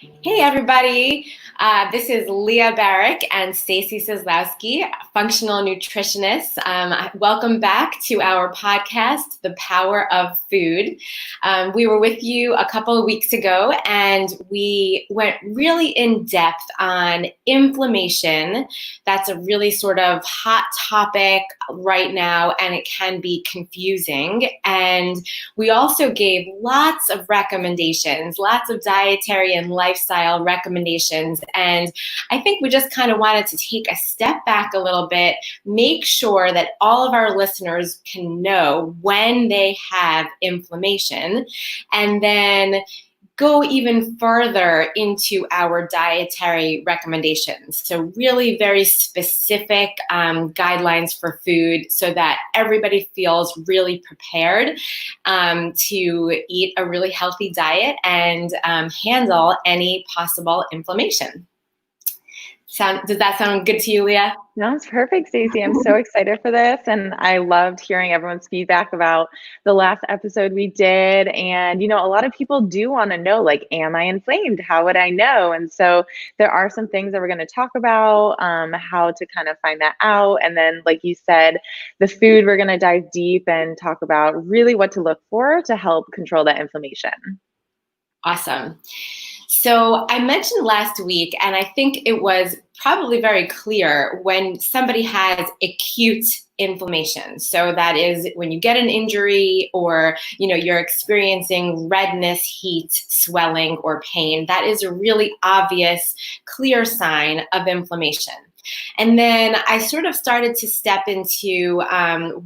Hey everybody, this is Leah Barrick and Stacy Sizlowski, functional nutritionists. Welcome back to our podcast, The Power of Food. We were with you a couple of weeks ago and we went really in depth on inflammation. That's a really sort of hot topic right now and it can be confusing. And we also gave lots of recommendations, lots of dietary and lifestyle recommendations. And I think we just kind of wanted to take a step back a little bit, make sure that all of our listeners can know when they have inflammation, and then go even further into our dietary recommendations. So really very specific guidelines for food so that everybody feels really prepared to eat a really healthy diet and handle any possible inflammation. Does that sound good to you, Leah? Sounds perfect, Stacey. I'm so excited for this. And I loved hearing everyone's feedback about the last episode we did. And, a lot of people do want to know, like, am I inflamed? How would I know? And so there are some things that we're going to talk about, how to kind of find that out. And then, like you said, the food, we're going to dive deep and talk about really what to look for to help control that inflammation. Awesome. So I mentioned last week, and I think it was probably very clear when somebody has acute inflammation. So that is when you get an injury or, you're experiencing redness, heat, swelling, or pain. That is a really obvious, clear sign of inflammation. And then I sort of started to step into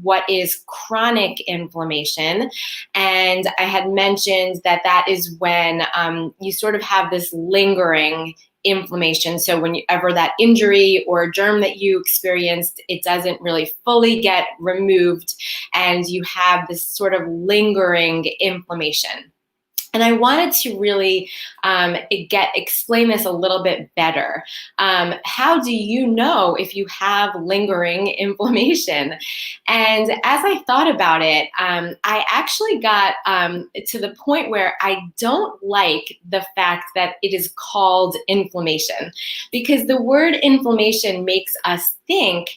what is chronic inflammation. And I had mentioned that is when you sort of have this lingering inflammation. So whenever that injury or germ that you experienced, it doesn't really fully get removed and you have this sort of lingering inflammation. And I wanted to really explain this a little bit better. How do you know if you have lingering inflammation? And as I thought about it, I actually got to the point where I don't like the fact that it is called inflammation, because the word inflammation makes us think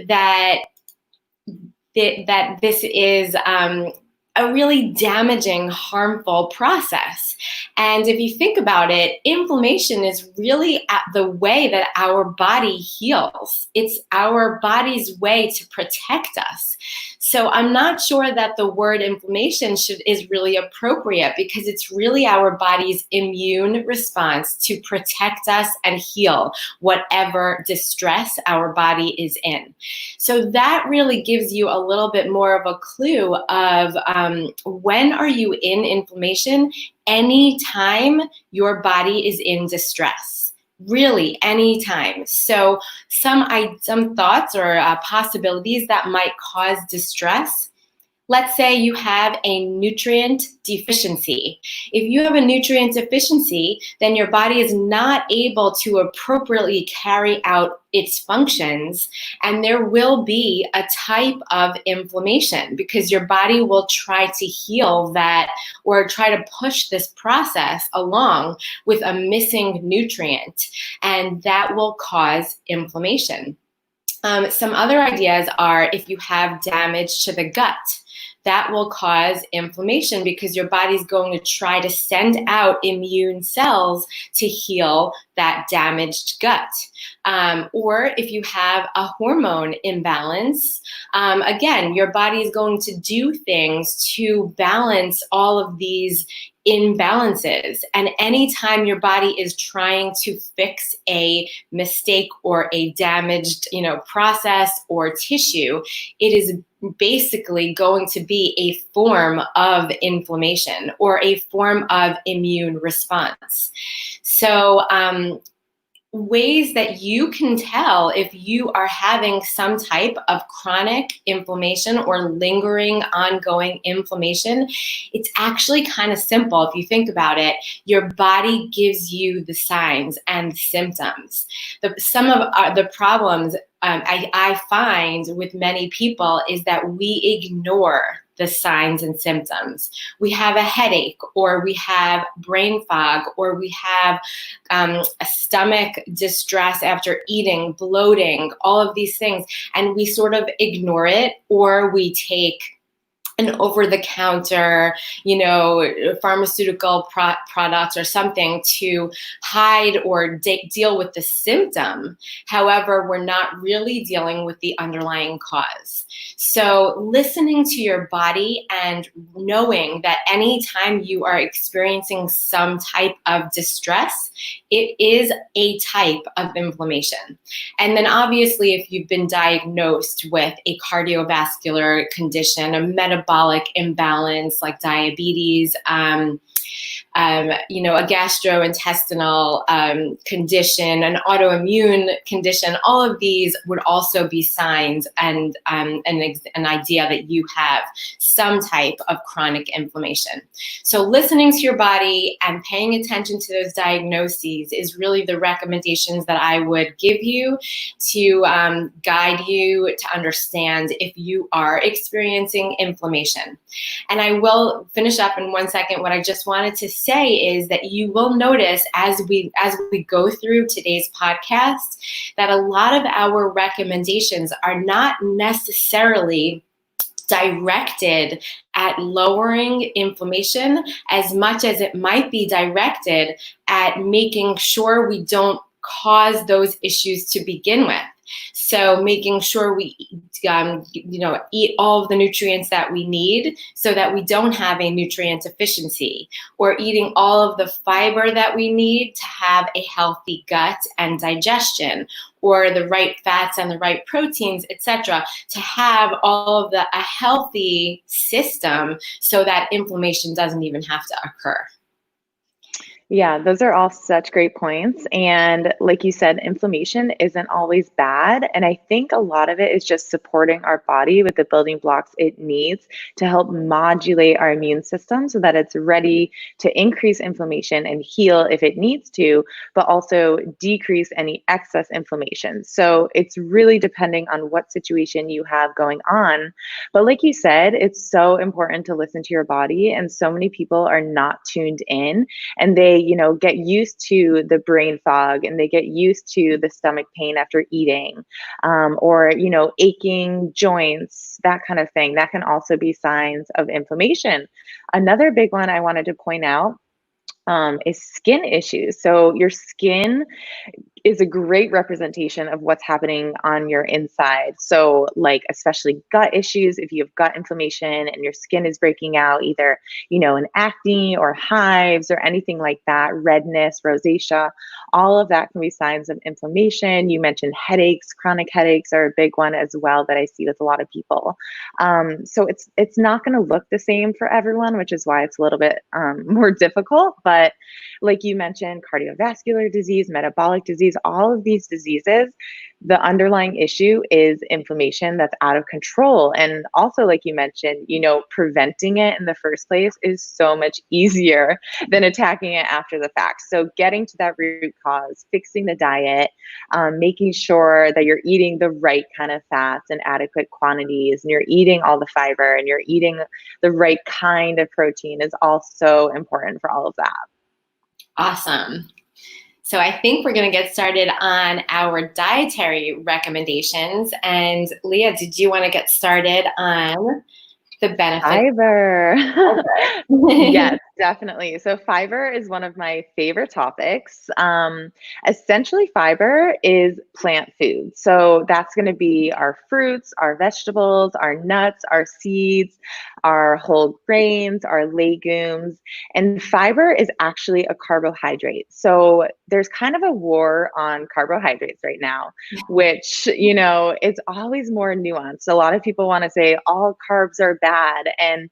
that this is a really damaging, harmful process. And if you think about it, inflammation is really the way that our body heals. It's our body's way to protect us. So I'm not sure that the word inflammation is really appropriate, because it's really our body's immune response to protect us and heal whatever distress our body is in. So that really gives you a little bit more of a clue of when are you in inflammation? Anytime your body is in distress. Really, anytime. So some thoughts or possibilities that might cause distress. Let's say you have a nutrient deficiency. If you have a nutrient deficiency, then your body is not able to appropriately carry out its functions, and there will be a type of inflammation because your body will try to heal that or try to push this process along with a missing nutrient, and that will cause inflammation. Some other ideas are if you have damage to the gut. That will cause inflammation because your body's going to try to send out immune cells to heal that damaged gut. Or if you have a hormone imbalance, again, your body is going to do things to balance all of these imbalances. And anytime your body is trying to fix a mistake or a damaged, process or tissue, it is basically going to be a form of inflammation or a form of immune response. So, ways that you can tell if you are having some type of chronic inflammation or lingering ongoing inflammation, it's actually kind of simple. If you think about it, your body gives you the signs and symptoms. Some of the problems I find with many people is that we ignore the signs and symptoms. We have a headache, or we have brain fog, or we have a stomach distress after eating, bloating, all of these things, and we sort of ignore it, or we take an over-the-counter, pharmaceutical product or something to hide or deal with the symptom. However, we're not really dealing with the underlying cause. So listening to your body and knowing that anytime you are experiencing some type of distress, it is a type of inflammation. And then obviously, if you've been diagnosed with a cardiovascular condition, a metabolic imbalance like diabetes, a gastrointestinal condition, an autoimmune condition, all of these would also be signs and an idea that you have some type of chronic inflammation. So listening to your body and paying attention to those diagnoses is really the recommendations that I would give you to guide you to understand if you are experiencing inflammation. And I will finish up in 1 second. What I just wanted to say is that you will notice as we go through today's podcast that a lot of our recommendations are not necessarily directed at lowering inflammation as much as it might be directed at making sure we don't cause those issues to begin with. So making sure we eat all of the nutrients that we need so that we don't have a nutrient deficiency, or eating all of the fiber that we need to have a healthy gut and digestion, or the right fats and the right proteins, etc., to have all of a healthy system so that inflammation doesn't even have to occur. Yeah, those are all such great points. And like you said, inflammation isn't always bad. And I think a lot of it is just supporting our body with the building blocks it needs to help modulate our immune system so that it's ready to increase inflammation and heal if it needs to, but also decrease any excess inflammation. So it's really depending on what situation you have going on. But like you said, it's so important to listen to your body. And so many people are not tuned in, and they get used to the brain fog, and they get used to the stomach pain after eating, or aching joints, that kind of thing. That can also be signs of inflammation. Another big one I wanted to point out is skin issues. So your skin is a great representation of what's happening on your inside. So like especially gut issues, if you have gut inflammation and your skin is breaking out, either, an acne or hives or anything like that, redness, rosacea, all of that can be signs of inflammation. You mentioned headaches. Chronic headaches are a big one as well that I see with a lot of people. So it's not going to look the same for everyone, which is why it's a little bit more difficult. But like you mentioned, cardiovascular disease, metabolic disease, all of these diseases, the underlying issue is inflammation that's out of control. And also, like you mentioned, preventing it in the first place is so much easier than attacking it after the fact. So getting to that root cause, fixing the diet, making sure that you're eating the right kind of fats in adequate quantities, and you're eating all the fiber, and you're eating the right kind of protein is also important for all of that. Awesome. So I think we're going to get started on our dietary recommendations. And Leah, did you want to get started on the benefits? Fiber. Yes, definitely. So fiber is one of my favorite topics. Essentially, fiber is plant food. So that's going to be our fruits, our vegetables, our nuts, our seeds, our whole grains, our legumes. And fiber is actually a carbohydrate. So there's kind of a war on carbohydrates right now, which, it's always more nuanced. A lot of people want to say all carbs are bad, and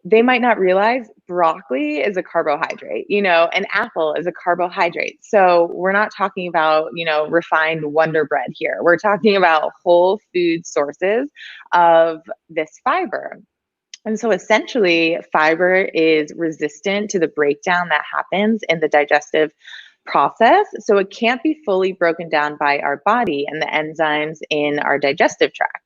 they might not realize broccoli is a carbohydrate, an apple is a carbohydrate. So we're not talking about, refined Wonder Bread here. We're talking about whole food sources of this fiber. And so essentially, fiber is resistant to the breakdown that happens in the digestive process. So it can't be fully broken down by our body and the enzymes in our digestive tract.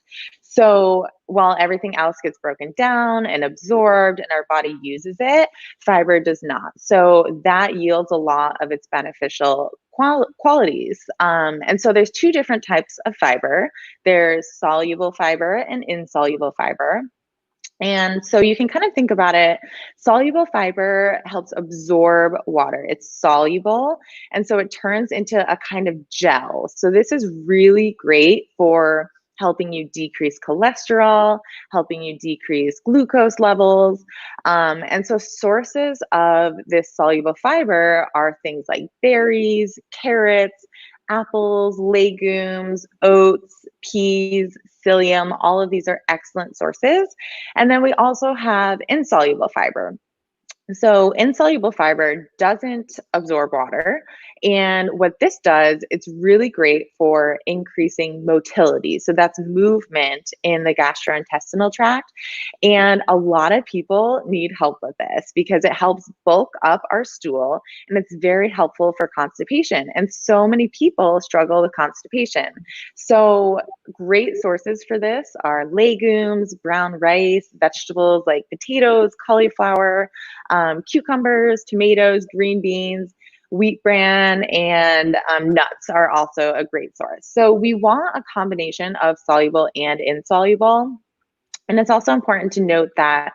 So while everything else gets broken down and absorbed and our body uses it, fiber does not. So that yields a lot of its beneficial qualities. And so there's two different types of fiber. There's soluble fiber and insoluble fiber. And so you can kind of think about it. Soluble fiber helps absorb water. It's soluble. And so it turns into a kind of gel. So this is really great for helping you decrease cholesterol, helping you decrease glucose levels. And so sources of this soluble fiber are things like berries, carrots, apples, legumes, oats, peas, psyllium. All of these are excellent sources. And then we also have insoluble fiber. So insoluble fiber doesn't absorb water. And what this does, it's really great for increasing motility. So that's movement in the gastrointestinal tract. And a lot of people need help with this because it helps bulk up our stool and it's very helpful for constipation. And so many people struggle with constipation. So great sources for this are legumes, brown rice, vegetables like potatoes, cauliflower, cucumbers, tomatoes, green beans, wheat bran, and nuts are also a great source. So we want a combination of soluble and insoluble. And it's also important to note that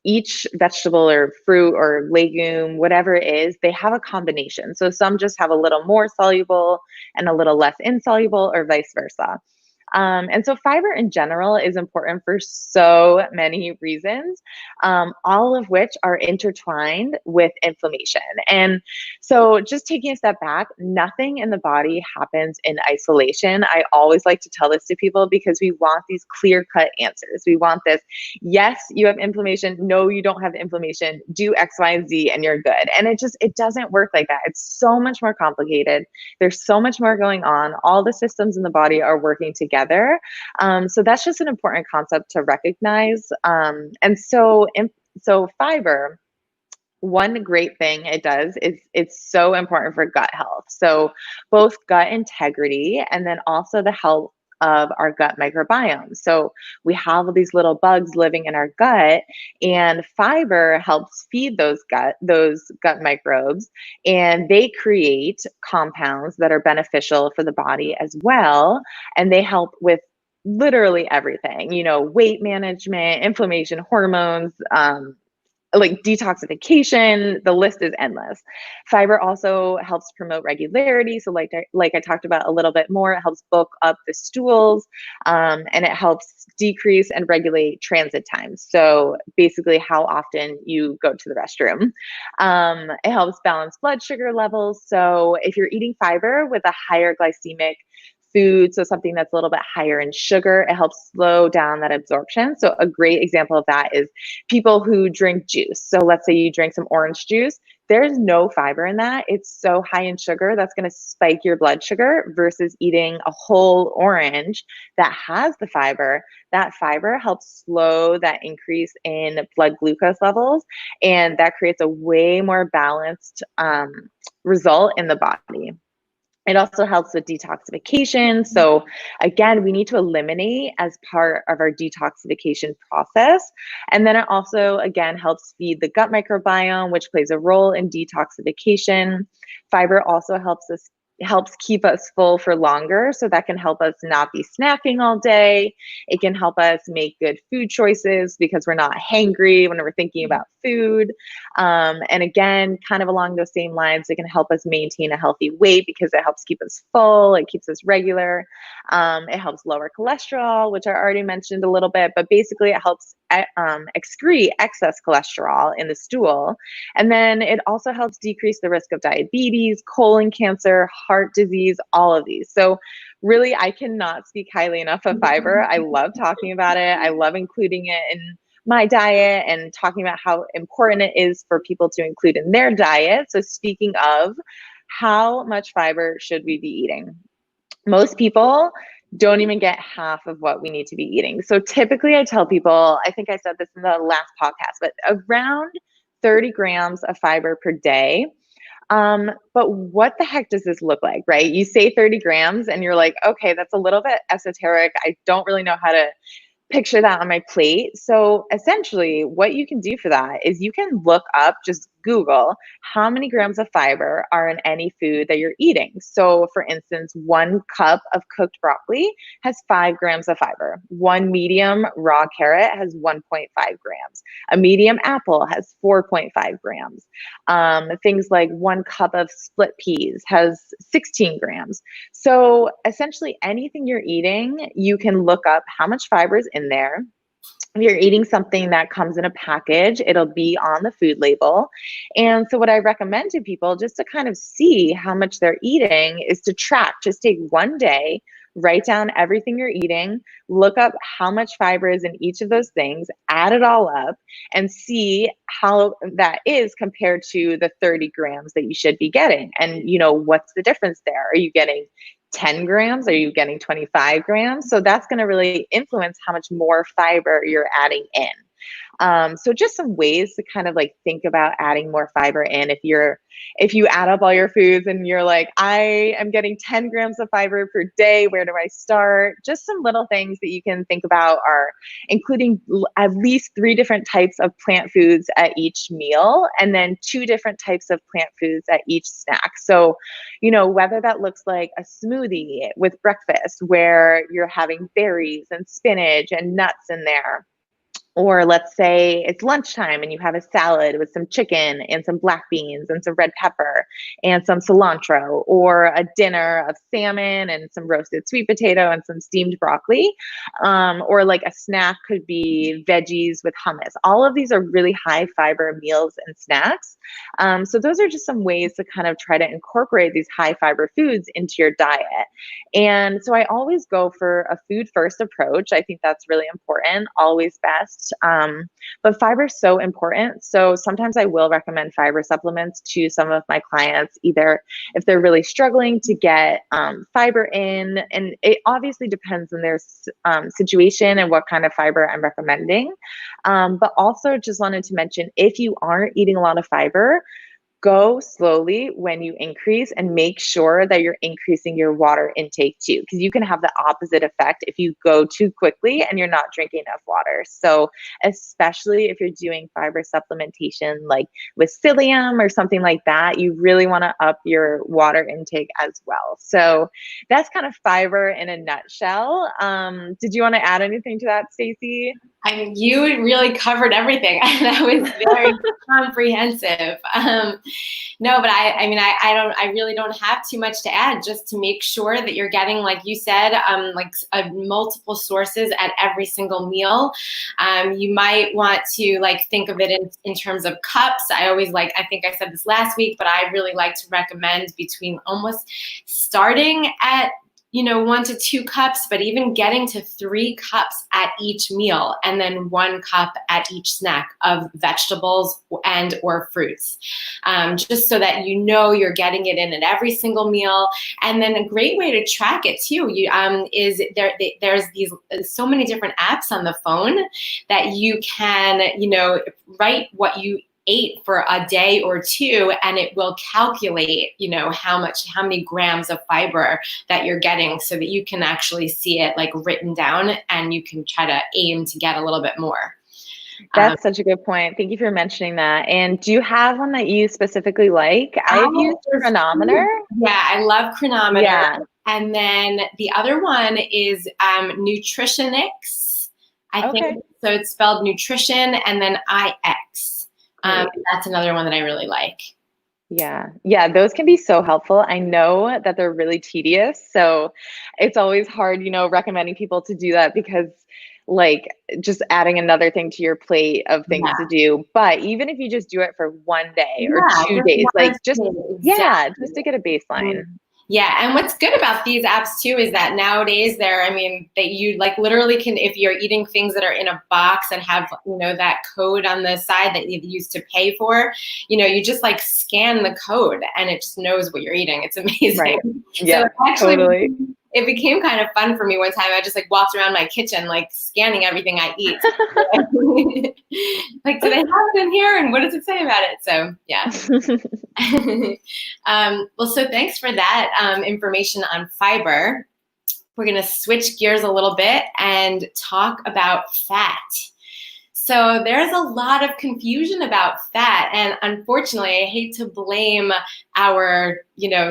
each vegetable or fruit or legume, whatever it is, they have a combination. So some just have a little more soluble and a little less insoluble, or vice versa. And so fiber in general is important for so many reasons, all of which are intertwined with inflammation. And so just taking a step back, nothing in the body happens in isolation. I always like to tell this to people because we want these clear-cut answers. We want this, yes, you have inflammation. No, you don't have inflammation. Do X, Y, and Z and you're good. And it doesn't work like that. It's so much more complicated. There's so much more going on. All the systems in the body are working together. So that's just an important concept to recognize. And so fiber, one great thing it does is it's so important for gut health. So both gut integrity and then also the health of our gut microbiome. So we have these little bugs living in our gut, and fiber helps feed those gut microbes, and they create compounds that are beneficial for the body as well, and they help with literally everything, weight management, inflammation, hormones, like detoxification. The list is endless. Fiber also helps promote regularity. So like I talked about a little bit more, it helps bulk up the stools, and it helps decrease and regulate transit times. So basically how often you go to the restroom. It helps balance blood sugar levels. So if you're eating fiber with a higher glycemic food, so something that's a little bit higher in sugar, it helps slow down that absorption. So a great example of that is people who drink juice. So let's say you drink some orange juice, there's no fiber in that. It's so high in sugar that's going to spike your blood sugar, versus eating a whole orange that has the fiber. That fiber helps slow that increase in blood glucose levels, and that creates a way more balanced result in the body. It also helps with detoxification. So again, we need to eliminate as part of our detoxification process. And then it also, again, helps feed the gut microbiome, which plays a role in detoxification. Fiber also helps keep us full for longer. So that can help us not be snacking all day. It can help us make good food choices because we're not hangry when we're thinking about food. And again, kind of along those same lines, it can help us maintain a healthy weight because it helps keep us full. It keeps us regular. It helps lower cholesterol, which I already mentioned a little bit, but basically it helps excrete excess cholesterol in the stool. And then it also helps decrease the risk of diabetes, colon cancer, heart disease, all of these. So really, I cannot speak highly enough of fiber. I love talking about it. I love including it in my diet and talking about how important it is for people to include in their diet. So speaking of, how much fiber should we be eating? Most people don't even get half of what we need to be eating. So typically I tell people, I think I said this in the last podcast, but around 30 grams of fiber per day. But what the heck does this look like, right? You say 30 grams and you're like, okay, that's a little bit esoteric. I don't really know how to picture that on my plate. So essentially, what you can do for that is you can look up, just Google, how many grams of fiber are in any food that you're eating. So, for instance, 1 cup of cooked broccoli has 5 grams of fiber. One medium raw carrot has 1.5 grams. A medium apple has 4.5 grams. Things like 1 cup of split peas has 16 grams. So essentially, anything you're eating, you can look up how much fiber is in there. If you're eating something that comes in a package, it'll be on the food label. And so, what I recommend to people just to kind of see how much they're eating is to track. Just take one day, write down everything you're eating, look up how much fiber is in each of those things, add it all up, and see how that is compared to the 30 grams that you should be getting. And, what's the difference there? Are you getting 10 grams? Are you getting 25 grams? So that's going to really influence how much more fiber you're adding in. So just some ways to kind of like think about adding more fiber in. If you add up all your foods and you're like, I am getting 10 grams of fiber per day, where do I start? Just some little things that you can think about are including at least 3 different types of plant foods at each meal, and then 2 different types of plant foods at each snack. So, whether that looks like a smoothie with breakfast where you're having berries and spinach and nuts in there, or let's say it's lunchtime and you have a salad with some chicken and some black beans and some red pepper and some cilantro, or a dinner of salmon and some roasted sweet potato and some steamed broccoli. Or like a snack could be veggies with hummus. All of these are really high fiber meals and snacks. So those are just some ways to kind of try to incorporate these high fiber foods into your diet. And so I always go for a food first approach. I think that's really important, always best. But fiber is so important. So sometimes I will recommend fiber supplements to some of my clients, either if they're really struggling to get fiber in, and it obviously depends on their situation and what kind of fiber I'm recommending. But also just wanted to mention, if you aren't eating a lot of fiber, go slowly when you increase, and make sure that you're increasing your water intake too, because you can have the opposite effect if you go too quickly and you're not drinking enough water. So especially if you're doing fiber supplementation like with psyllium or something like that, you really want to up your water intake as well. So that's kind of fiber in a nutshell. Did you want to add anything to that, Stacy? I mean, you really covered everything. That was very comprehensive. No, but I really don't have too much to add, just to make sure that you're getting, like you said, multiple sources at every single meal. You might want to think of it in terms of cups. I think I said this last week, but I really like to recommend between almost starting at 1 to 2 cups, but even getting to 3 cups at each meal, and then 1 cup at each snack of vegetables and or fruits, just so that you're getting it in at every single meal. And then a great way to track it too, is there's these so many different apps on the phone that you can write what you ate for a day or 2, and it will calculate, how many grams of fiber that you're getting, so that you can actually see it written down, and you can try to aim to get a little bit more. That's such a good point. Thank you for mentioning that. And do you have one that you specifically like? I've used Chronometer. Yeah, I love Chronometer. Yeah. And then the other one is Nutritionists. I think so. It's spelled nutrition and then IX. That's another one that I really like. Yeah. Those can be so helpful. I know that they're really tedious, so it's always hard, recommending people to do that, because just adding another thing to your plate of things to do. But even if you just do it for 1 day or 2 days, just to get a baseline. Yeah, and what's good about these apps too is that nowadays you literally can, if you're eating things that are in a box and have that code on the side that you used to pay for, you just scan the code and it just knows what you're eating. It's amazing. Right. Yeah, so actually, totally. it became kind of fun for me one time. I just like walked around my kitchen, like scanning everything I eat. Like, do they have it in here? And what does it say about it? So yeah. Well, so thanks for that information on fiber. We're going to switch gears a little bit and talk about fat. So there's a lot of confusion about fat, and unfortunately, I hate to blame our,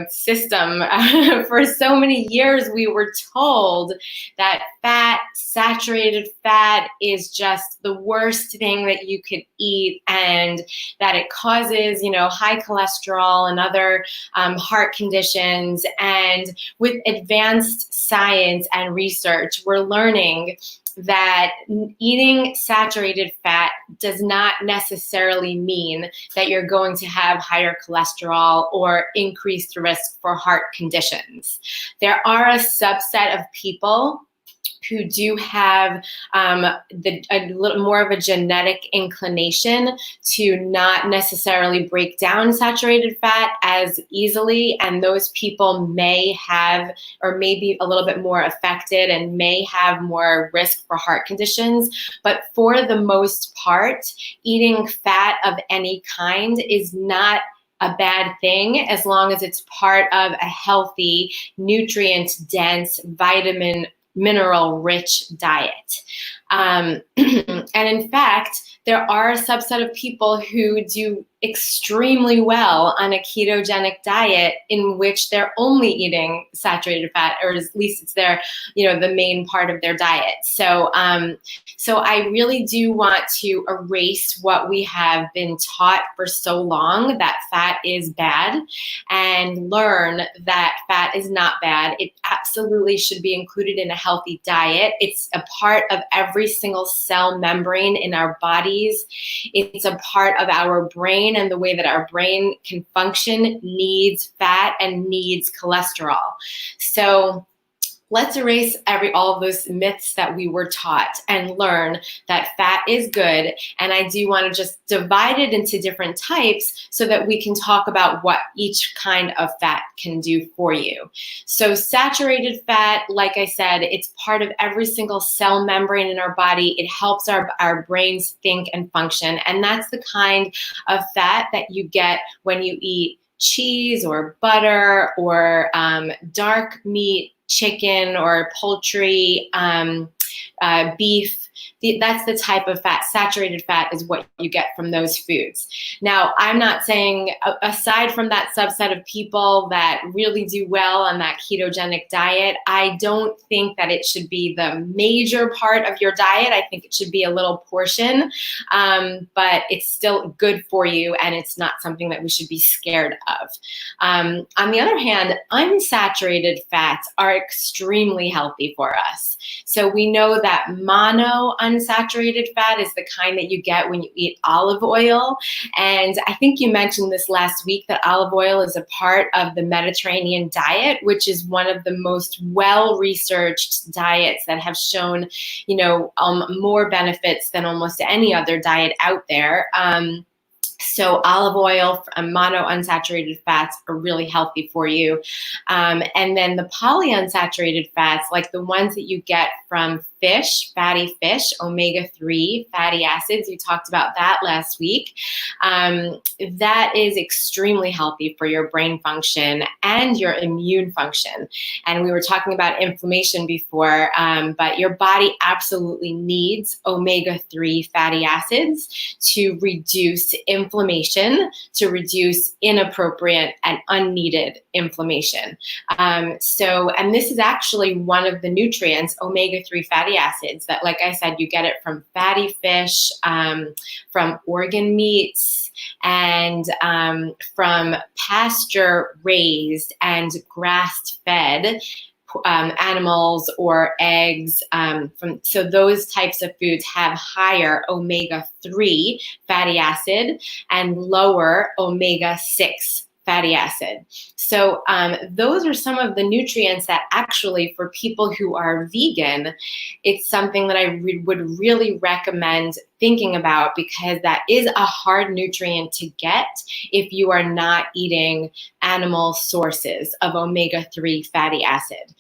system. For so many years, we were told that fat, saturated fat, is just the worst thing that you could eat, and that it causes, high cholesterol and other heart conditions. And with advanced science and research, we're learning that eating saturated fat does not necessarily mean that you're going to have higher cholesterol or increased risk for heart conditions. There are a subset of people who do have a little more of a genetic inclination to not necessarily break down saturated fat as easily, and those people may have, or may be a little bit more affected and may have more risk for heart conditions. But for the most part, eating fat of any kind is not a bad thing as long as it's part of a healthy, nutrient-dense, mineral-rich diet. And in fact, there are a subset of people who do extremely well on a ketogenic diet in which they're only eating saturated fat, or at least it's their, the main part of their diet. So I really do want to erase what we have been taught for so long, that fat is bad, and learn that fat is not bad. It absolutely should be included in a healthy diet. It's a part of every single cell membrane in our bodies. It's a part of our brain, and the way that our brain can function needs fat and needs cholesterol. So let's erase all of those myths that we were taught and learn that fat is good. And I do want to just divide it into different types so that we can talk about what each kind of fat can do for you. So saturated fat, like I said, it's part of every single cell membrane in our body. It helps our brains think and function. And that's the kind of fat that you get when you eat cheese or butter or dark meat, chicken or poultry, beef. That's the type of fat. Saturated fat is what you get from those foods. Now, I'm not saying, aside from that subset of people that really do well on that ketogenic diet, I don't think that it should be the major part of your diet. I think it should be a little portion, but it's still good for you, and it's not something that we should be scared of. On the other hand, unsaturated fats are extremely healthy for us. So we know that unsaturated fat is the kind that you get when you eat olive oil. And I think you mentioned this last week, that olive oil is a part of the Mediterranean diet, which is one of the most well-researched diets that have shown, more benefits than almost any other diet out there. So olive oil, monounsaturated fats are really healthy for you. And then the polyunsaturated fats, like the ones that you get from fish, fatty fish, omega-3 fatty acids, you talked about that last week. That is extremely healthy for your brain function and your immune function. And we were talking about inflammation before, but your body absolutely needs omega-3 fatty acids to reduce inflammation, to reduce inappropriate and unneeded inflammation. And this is actually one of the nutrients, omega-3 fatty acids, that, like I said, you get it from fatty fish, from organ meats, and from pasture-raised and grass-fed animals or eggs. So those types of foods have higher omega-3 fatty acid and lower omega-6 fatty acid. So those are some of the nutrients that actually, for people who are vegan, it's something that I would really recommend thinking about, because that is a hard nutrient to get if you are not eating animal sources of omega-3 fatty acid.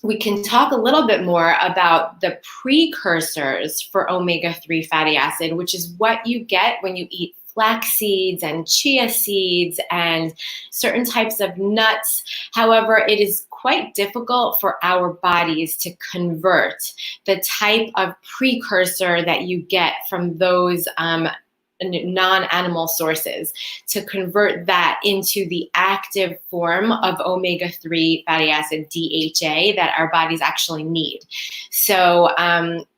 We can talk a little bit more about the precursors for omega-3 fatty acid, which is what you get when you eat flax seeds and chia seeds and certain types of nuts. However, it is quite difficult for our bodies to convert the type of precursor that you get from those non-animal sources, to convert that into the active form of omega-3 fatty acid, DHA, that our bodies actually need. So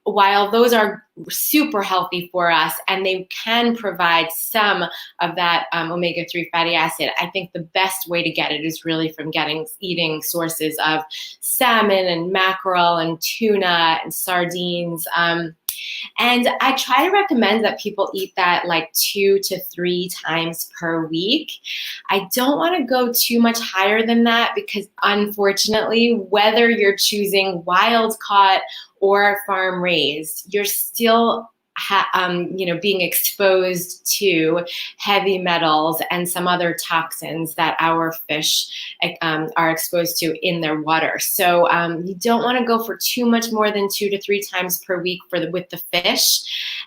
while those are super healthy for us and they can provide some of that omega-3 fatty acid, I think the best way to get it is really from eating sources of salmon and mackerel and tuna and sardines. And I try to recommend that people eat that like 2 to 3 times per week. I don't want to go too much higher than that, because unfortunately, whether you're wild caught or farm raised, you're still being exposed to heavy metals and some other toxins that our fish are exposed to in their water. So you don't want to go for too much more than 2 to 3 times per week with the fish.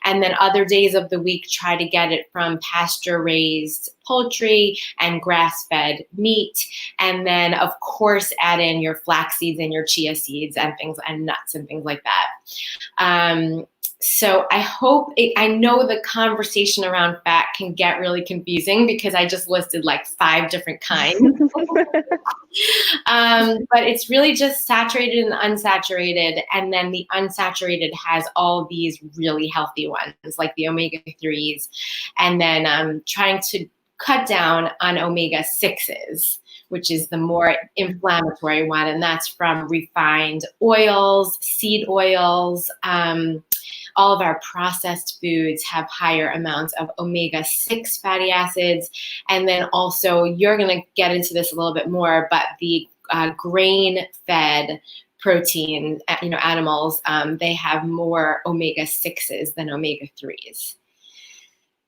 And then other days of the week, try to get it from pasture-raised poultry and grass-fed meat. And then, of course, add in your flax seeds and your chia seeds and things, and nuts and things like that. So I know the conversation around fat can get really confusing, because I just listed like 5 different kinds. But it's really just saturated and unsaturated. And then the unsaturated has all these really healthy ones, like the omega-3s. And then trying to cut down on omega-6s, which is the more inflammatory one. And that's from refined oils, seed oils. All of our processed foods have higher amounts of omega-6 fatty acids. And then also, you're going to get into this a little bit more, but the grain-fed protein, animals, they have more omega-6s than omega-3s.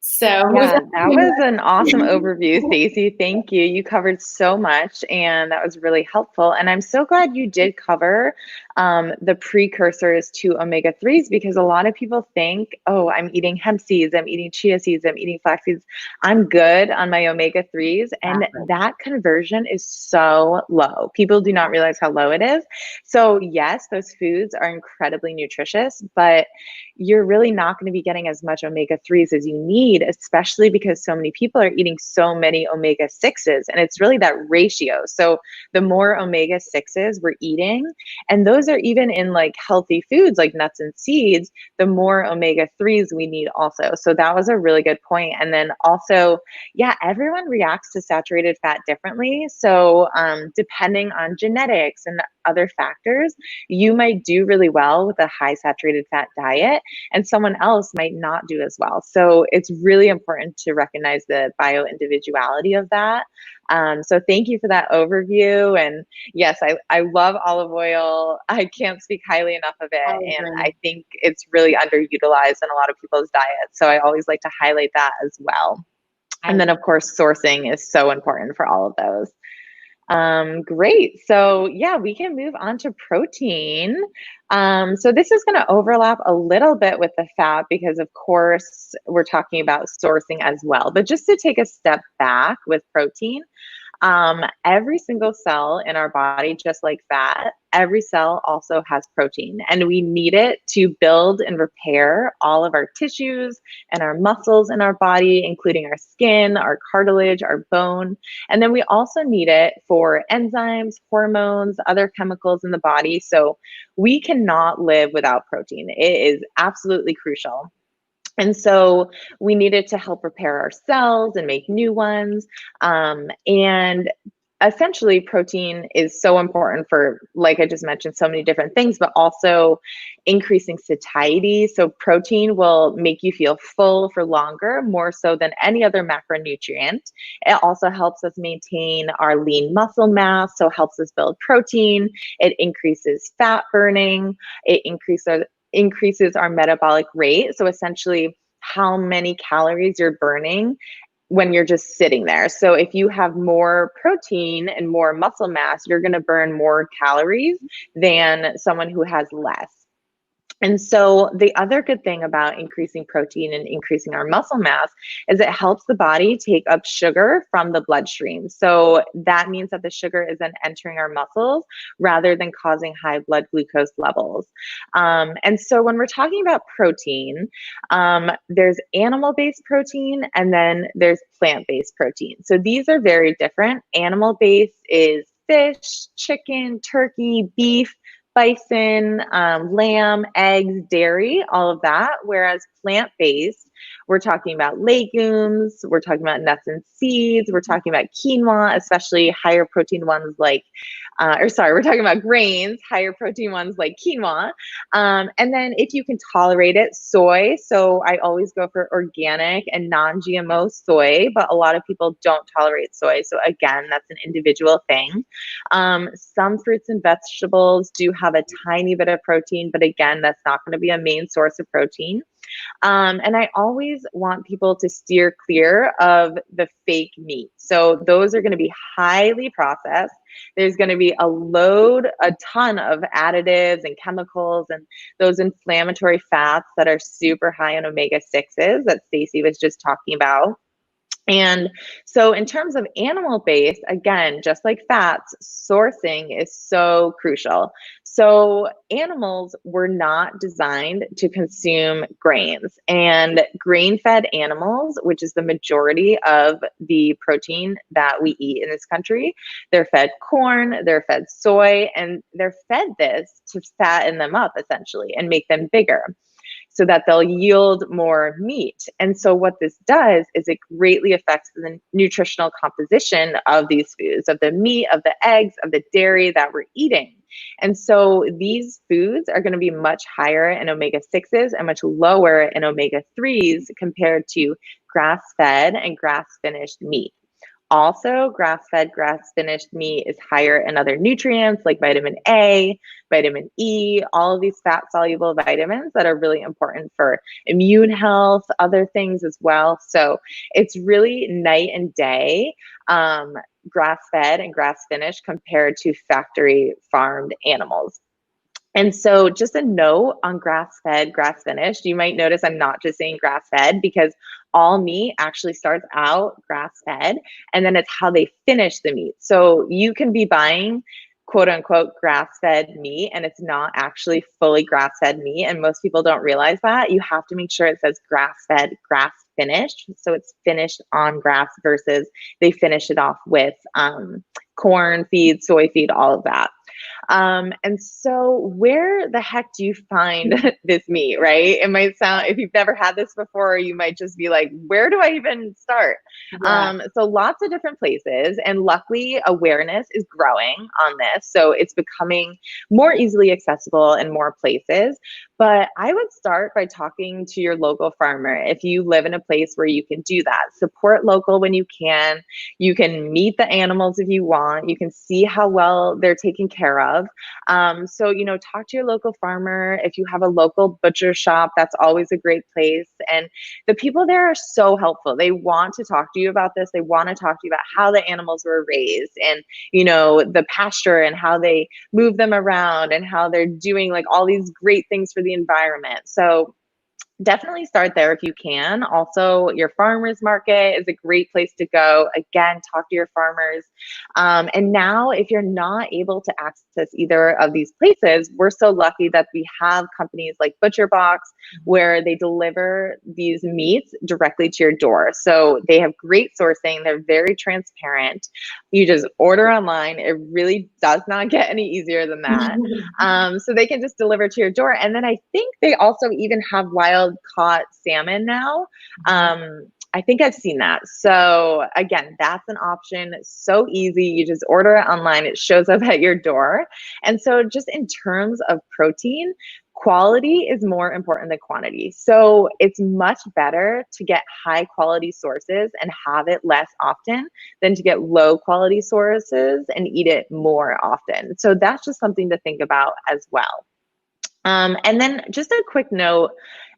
So yeah, that was an awesome overview, Stacy. Thank you. You covered so much, and that was really helpful. And I'm so glad you did cover the precursors to omega-3s, because a lot of people think, oh, I'm eating hemp seeds, I'm eating chia seeds, I'm eating flax seeds, I'm good on my omega-3s. And that conversion is so low. People do not realize how low it is. So yes, those foods are incredibly nutritious, but you're really not going to be getting as much omega-3s as you need, especially because so many people are eating so many omega-6s, and it's really that ratio. So the more omega-6s we're eating, and those are even in like healthy foods like nuts and seeds, the more omega-3s we need also. So that was a really good point. And then also, yeah, everyone reacts to saturated fat differently. So depending on genetics and other factors, you might do really well with a high saturated fat diet, and someone else might not do as well. So it's really important to recognize the bio-individuality of that. So thank you for that overview. And yes, I love olive oil. I can't speak highly enough of it. And I think it's really underutilized in a lot of people's diets. So I always like to highlight that as well. And then of course, sourcing is so important for all of those. Great. So yeah, we can move on to protein. So this is going to overlap a little bit with the fat, because of course we're talking about sourcing as well, but just to take a step back with protein, every single cell in our body, just like fat, every cell also has protein, and we need it to build and repair all of our tissues and our muscles in our body, including our skin, our cartilage, our bone. And then we also need it for enzymes, hormones, other chemicals in the body. So we cannot live without protein. It is absolutely crucial. And so we need it to help repair our cells and make new ones. And essentially protein is so important for, like I just mentioned, so many different things, but also increasing satiety. So protein will make you feel full for longer, more so than any other macronutrient. It also helps us maintain our lean muscle mass, so helps us build protein. It increases fat burning. It increases our metabolic rate. So essentially how many calories you're burning when you're just sitting there. So if you have more protein and more muscle mass, you're going to burn more calories than someone who has less. And so the other good thing about increasing protein and increasing our muscle mass is it helps the body take up sugar from the bloodstream. So that means that the sugar is then entering our muscles rather than causing high blood glucose levels. And so when we're talking about protein, there's animal-based protein and then there's plant-based protein. So these are very different. Animal-based is fish, chicken, turkey, beef, bison, lamb, eggs, dairy, all of that. Whereas plant-based, we're talking about legumes, we're talking about nuts and seeds, we're talking about quinoa, especially higher protein ones like, we're talking about grains, higher protein ones like quinoa. And then if you can tolerate it, soy. So I always go for organic and non-GMO soy, but a lot of people don't tolerate soy. So again, that's an individual thing. Some fruits and vegetables do have a tiny bit of protein, but again, that's not going to be a main source of protein. And I always want people to steer clear of the fake meat. So those are going to be highly processed. There's going to be a ton of additives and chemicals and those inflammatory fats that are super high in omega-6s that Stacy was just talking about. And so in terms of animal-based, again, just like fats, sourcing is so crucial. So animals were not designed to consume grains, and grain-fed animals, which is the majority of the protein that we eat in this country, they're fed corn, they're fed soy, and they're fed this to fatten them up essentially and make them bigger, so that they'll yield more meat. And so what this does is it greatly affects the nutritional composition of these foods, of the meat, of the eggs, of the dairy that we're eating. And so these foods are going to be much higher in omega-6s and much lower in omega-3s compared to grass-fed and grass-finished meat. Also, grass-fed, grass-finished meat is higher in other nutrients like vitamin A, vitamin E, all of these fat-soluble vitamins that are really important for immune health, other things as well. So it's really night and day, grass-fed and grass-finished compared to factory farmed animals. And so just a note on grass-fed, grass-finished, you might notice I'm not just saying grass-fed because all meat actually starts out grass-fed and then it's how they finish the meat. So you can be buying quote unquote grass-fed meat and it's not actually fully grass-fed meat. And most people don't realize that. You have to make sure it says grass-fed, grass-finished. So it's finished on grass versus they finish it off with corn feed, soy feed, all of that. And so where the heck do you find this meat, right? It might sound, if you've never had this before, you might just be like, where do I even start? Yeah. So lots of different places, and luckily awareness is growing on this. So it's becoming more easily accessible in more places. But I would start by talking to your local farmer. If you live in a place where you can do that, support local when you can. You can meet the animals if you want. You can see how well they're taken care of. So, talk to your local farmer. If you have a local butcher shop, that's always a great place. And the people there are so helpful. They want to talk to you about this. They want to talk to you about how the animals were raised and, the pasture and how they move them around and how they're doing like all these great things for the environment. So definitely start there if you can. Also, your farmers market is a great place to go. Again, talk to your farmers. And now, if you're not able to access either of these places, we're so lucky that we have companies like ButcherBox where they deliver these meats directly to your door. So they have great sourcing. They're very transparent. You just order online. It really does not get any easier than that. So they can just deliver to your door. And then I think they also even have wild caught salmon now. I think I've seen that. So again, that's an option. So easy. You just order it online. It shows up at your door. And so just in terms of protein, quality is more important than quantity. So it's much better to get high quality sources and have it less often than to get low quality sources and eat it more often. So that's just something to think about as well. And then just a quick note,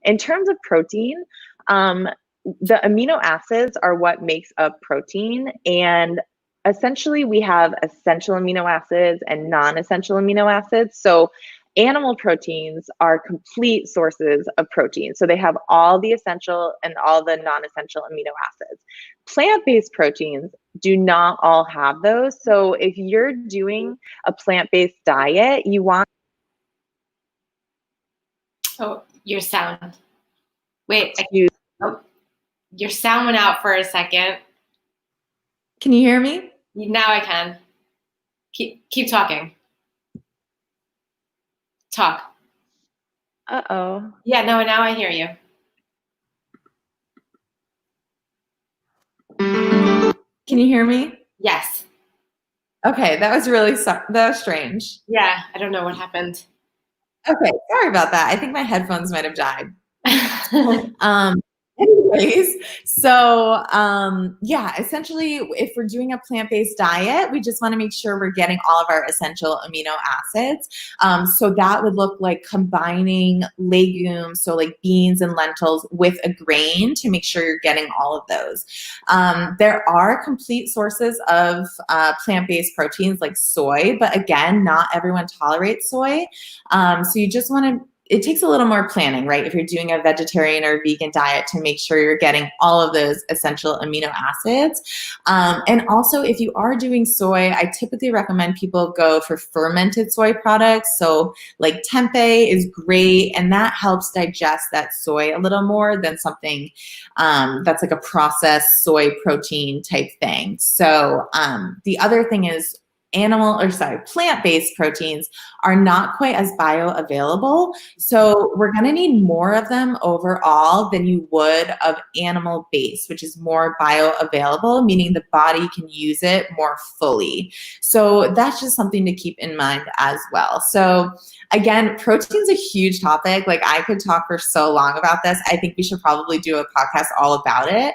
in terms of protein, the amino acids are what makes up protein. And essentially we have essential amino acids and non-essential amino acids. So animal proteins are complete sources of protein. So they have all the essential and all the non-essential amino acids. Plant-based proteins do not all have those. So if you're doing a plant-based diet, you want... Oh, your sound. Wait, your sound went out for a second. Can you hear me? Now I can. Keep talking. Talk. Uh-oh. Yeah, no, now I hear you. Can you hear me? Yes. Okay, that was strange. Yeah, I don't know what happened. Okay, sorry about that. I think my headphones might have died. Anyways, so yeah, essentially, if we're doing a plant-based diet, we just want to make sure we're getting all of our essential amino acids. So that would look like combining legumes, so like beans and lentils, with a grain to make sure you're getting all of those. There are complete sources of plant-based proteins like soy, but again, not everyone tolerates soy. So you just want to... It takes a little more planning, right? If you're doing a vegetarian or vegan diet, to make sure you're getting all of those essential amino acids. And also, if you are doing soy, I typically recommend people go for fermented soy products. So like tempeh is great, and that helps digest that soy a little more than something that's like a processed soy protein type thing. So the other thing is, plant-based proteins are not quite as bioavailable. So we're going to need more of them overall than you would of animal-based, which is more bioavailable, meaning the body can use it more fully. So that's just something to keep in mind as well. So again, protein's a huge topic. Like, I could talk for so long about this. I think we should probably do a podcast all about it.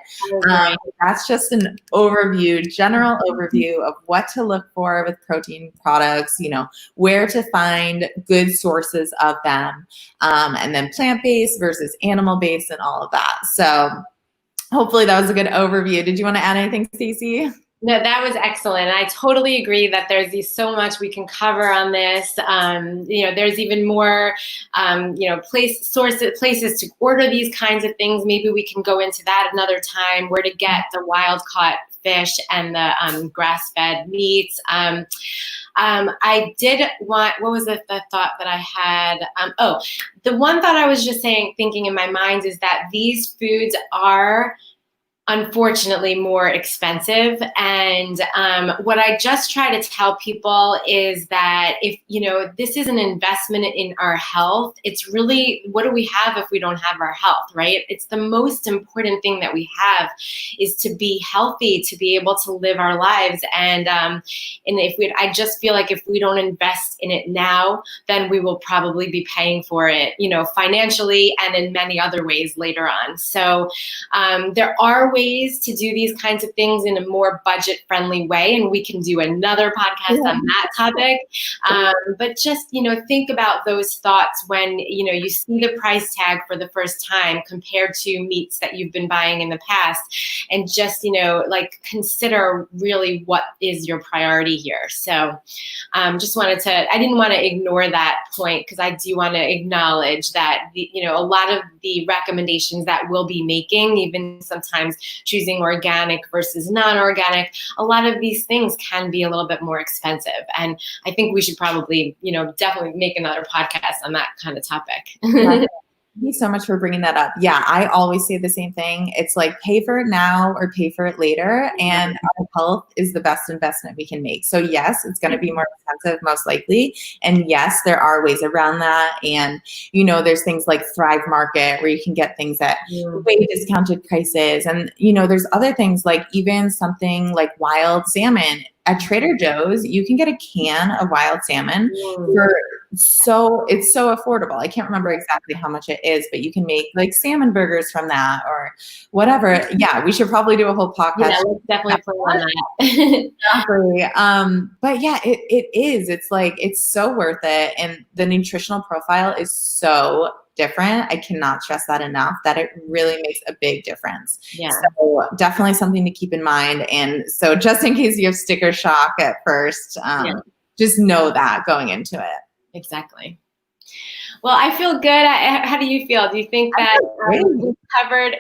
That's just an overview, general overview of what to look for with protein products, you know, where to find good sources of them, and then plant-based versus animal-based and all of that. So hopefully that was a good overview. Did you want to add anything, Stacy? No, that was excellent. I totally agree that there's so much we can cover on this. You know, there's even more, you know, places to order these kinds of things. Maybe we can go into that another time, where to get the wild caught fish and the grass-fed meats. I did want, what was the thought that I had? The one thought I was just thinking in my mind is that these foods are unfortunately more expensive. And what I just try to tell people is that if, you know, this is an investment in our health, it's really, what do we have if we don't have our health, right? It's the most important thing that we have, is to be healthy, to be able to live our lives. And I just feel like if we don't invest in it now, then we will probably be paying for it, you know, financially and in many other ways later on. So there are ways to do these kinds of things in a more budget-friendly way, and we can do another podcast on that topic. But just, you know, think about those thoughts when, you know, you see the price tag for the first time compared to meats that you've been buying in the past, and just, you know, like, consider really what is your priority here. So just wanted to, I didn't want to ignore that point, because I do want to acknowledge that, you know, a lot of the recommendations that we'll be making, even sometimes choosing organic versus non-organic, a lot of these things can be a little bit more expensive. And I think we should probably, you know, definitely make another podcast on that kind of topic. Thank you so much for bringing that up. Yeah, I always say the same thing. It's like pay for it now or pay for it later. And our health is the best investment we can make. So yes, it's going to be more expensive, most likely. And yes, there are ways around that. And, you know, there's things like Thrive Market where you can get things at way discounted prices. And, you know, there's other things like even something like wild salmon. At Trader Joe's, you can get a can of wild salmon for it's so affordable. I can't remember exactly how much it is, but you can make like salmon burgers from that or whatever. Yeah, we should probably do a whole podcast. Yeah, let's definitely plan on that. Exactly. But yeah, it is. It's like, it's so worth it. And the nutritional profile is so different. I cannot stress that enough, that it really makes a big difference. Yeah. So definitely something to keep in mind. And so just in case you have sticker shock at first, just know that going into it. Exactly. Well, I feel good. How do you feel? Do you think that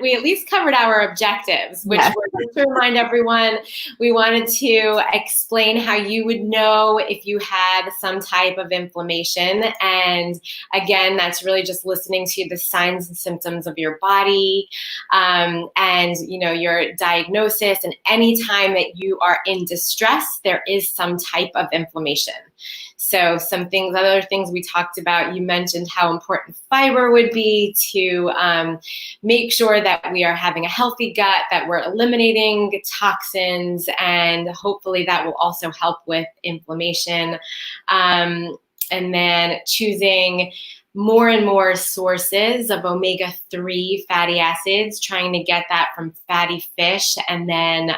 we at least covered our objectives, which were just to remind everyone, we wanted to explain how you would know if you had some type of inflammation. And again, that's really just listening to the signs and symptoms of your body, and, you know, your diagnosis. And anytime that you are in distress, there is some type of inflammation. So other things we talked about, you mentioned how important fiber would be to make sure that we are having a healthy gut, that we're eliminating toxins, and hopefully that will also help with inflammation. And then choosing more and more sources of omega-3 fatty acids, trying to get that from fatty fish, and then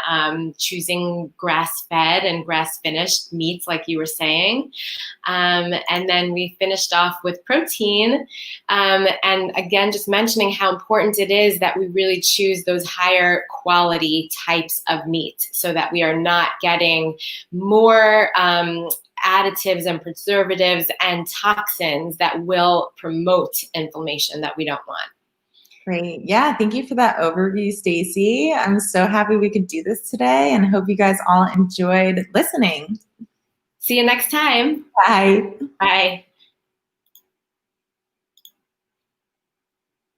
choosing grass-fed and grass-finished meats, like you were saying. And then we finished off with protein. And again, just mentioning how important it is that we really choose those higher quality types of meat so that we are not getting more additives and preservatives and toxins that will promote inflammation that we don't want. Great. Yeah. Thank you for that overview, Stacy. I'm so happy we could do this today and hope you guys all enjoyed listening. See you next time. Bye. Bye.